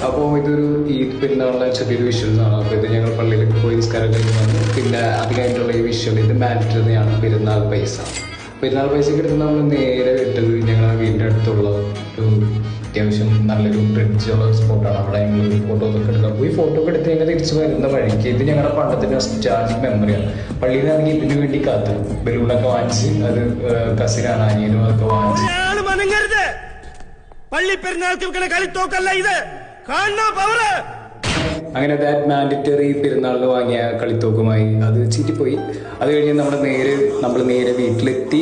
അപ്പോൾ ഇതൊരു ഈദ് പെരുന്നാളിലെ ചെറിയൊരു വിഷ്വൽസ് ആണ്. അപ്പോൾ ഇത് ഞങ്ങൾ പള്ളിയിലേക്ക് പോയി നിസ്കാരം കഴിഞ്ഞ് വന്നു. പിന്നെ അത് കഴിഞ്ഞിട്ടുള്ള ഈ വിഷ്വൽ ഇത് മാൻഡറ്ററിയാണ് പെരുന്നാൾ പൈസ. പെരുന്നാൾ പൈസയ്ക്ക് എടുത്ത് നമ്മൾ നേരെ വിട്ടത് ഞങ്ങളുടെ വീടിൻ്റെ അടുത്തുള്ള ഒരു അത്യാവശ്യം നല്ലൊരു ബ്രിഡ്ജുള്ള സ്പോട്ടാണ്. അവിടെ ഞങ്ങൾ ഫോട്ടോസ് ഒക്കെ എടുക്കാൻ പോയി. ഫോട്ടോ ഒക്കെ എടുത്ത് ഞങ്ങൾ തിരിച്ച് വരുന്ന വഴിക്ക് ഇത് ഞങ്ങളുടെ പണ്ടത്തെ നൊസ്റ്റാൾജിക് മെമ്മറിയാണ്. പള്ളിയിലാണെങ്കിൽ ഇതിനു വേണ്ടി കാത്ത് ബലൂണൊക്കെ വാങ്ങിച്ച് അത് കസിനാണ് അനിയനും അതൊക്കെ വാങ്ങിച്ച് അങ്ങനെ ദാറ്റ് മാൻഡറ്ററി പെരുന്നാളിൽ വാങ്ങിയ കളിത്തോക്കുമായി അത് ചീറ്റിപ്പോയി. അത് കഴിഞ്ഞ് നമ്മൾ നേരെ വീട്ടിലെത്തി.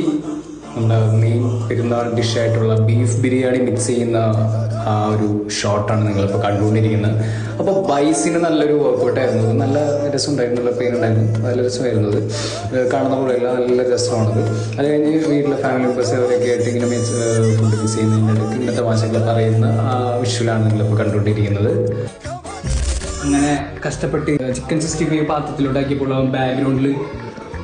നമ്മുടെ മെയിൻ പെരുന്നാൾ ഡിഷായിട്ടുള്ള ബീഫ് ബിരിയാണി മിക്സ് ചെയ്യുന്ന ആ ഒരു ഷോട്ടാണ് നിങ്ങളിപ്പോൾ കണ്ടുകൊണ്ടിരിക്കുന്നത്. അപ്പോൾ ബൈസിന് നല്ലൊരു വർക്കൗട്ടായിരുന്നു. നല്ല രസമുണ്ടായിരുന്നു, പെയിൻ ഉണ്ടായിരുന്നു, നല്ല രസമായിരുന്നത്. കാണുന്ന പോലെയല്ല, നല്ല രസമാണത്. അത് കഴിഞ്ഞ് വീട്ടിലെ ഫാമിലി മെമ്പേഴ്സ് അവരൊക്കെ ആയിട്ട് ഇങ്ങനെ ഫുഡ് മിക്സ് ചെയ്യുന്നതിൻ്റെ ഇടയ്ക്ക് ഇങ്ങനത്തെ ഭാഷകൾ പറയുന്ന ആ വിഷ്വലാണ് നിങ്ങളിപ്പോൾ കണ്ടുകൊണ്ടിരിക്കുന്നത്. അങ്ങനെ കഷ്ടപ്പെട്ട് ചിക്കൻ 65 പാത്രത്തിലുണ്ടാക്കിയപ്പോൾ ബാക്ക്ഗ്രൗണ്ടിൽ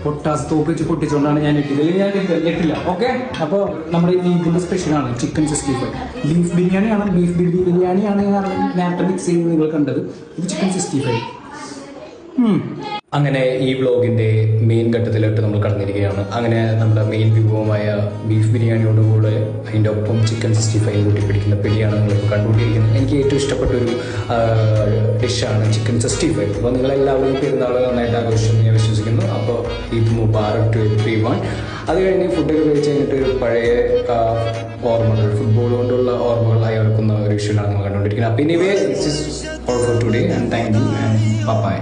പൊട്ടാസ് തോക്ക് വെച്ച് പൊട്ടിച്ചുകൊണ്ടാണ് ഞാൻ ഇട്ടില്ല. ഓക്കെ. അപ്പോൾ നമ്മുടെ ഇതിൻ്റെ സ്പെഷ്യലാണ് ചിക്കൻ 65. ബീഫ് ബിരിയാണിയാണ് നേരത്തെ മിക്സ് ചെയ്യുന്നത് നിങ്ങൾ കണ്ടത്. ഇത് ചിക്കൻ 65. അങ്ങനെ ഈ വ്ളോഗിൻ്റെ മെയിൻ ഘട്ടത്തിലോട്ട് നമ്മൾ കടന്നിരിക്കുകയാണ്. അങ്ങനെ നമ്മുടെ മെയിൻ വിഭവമായ ബീഫ് ബിരിയാണിയോടുകൂടെ അതിൻ്റെ ഒപ്പം ചിക്കൻ 65 കൂട്ടി പിടിക്കുന്ന പിടിയാണ് നിങ്ങളിപ്പോൾ കണ്ടുകൊണ്ടിരിക്കുന്നത്. എനിക്ക് ഏറ്റവും ഇഷ്ടപ്പെട്ട ഒരു ഡിഷാണ് ചിക്കൻ 65. അപ്പോൾ നിങ്ങളെല്ലാവരും പെരുന്നാൾ നന്നായിട്ട് ആഘോഷിച്ചു ഞാൻ വിശ്വസിക്കുന്നു. അപ്പോൾ ഈദ് മുബാറക് ടു എവരിവൺ. അത് കഴിഞ്ഞ് ഫുഡൊക്കെ കഴിച്ച് കഴിഞ്ഞിട്ട് ഒരു പഴയ ഓർമ്മകൾ, ഫുട്ബോൾ കൊണ്ടുള്ള ഓർമ്മകൾ അയർക്കുന്ന ഒരു വിഷയമാണ് നമ്മൾ കണ്ടുകൊണ്ടിരിക്കുന്നത്. അപ്പോൾ anyway this is all for today and thank you and by.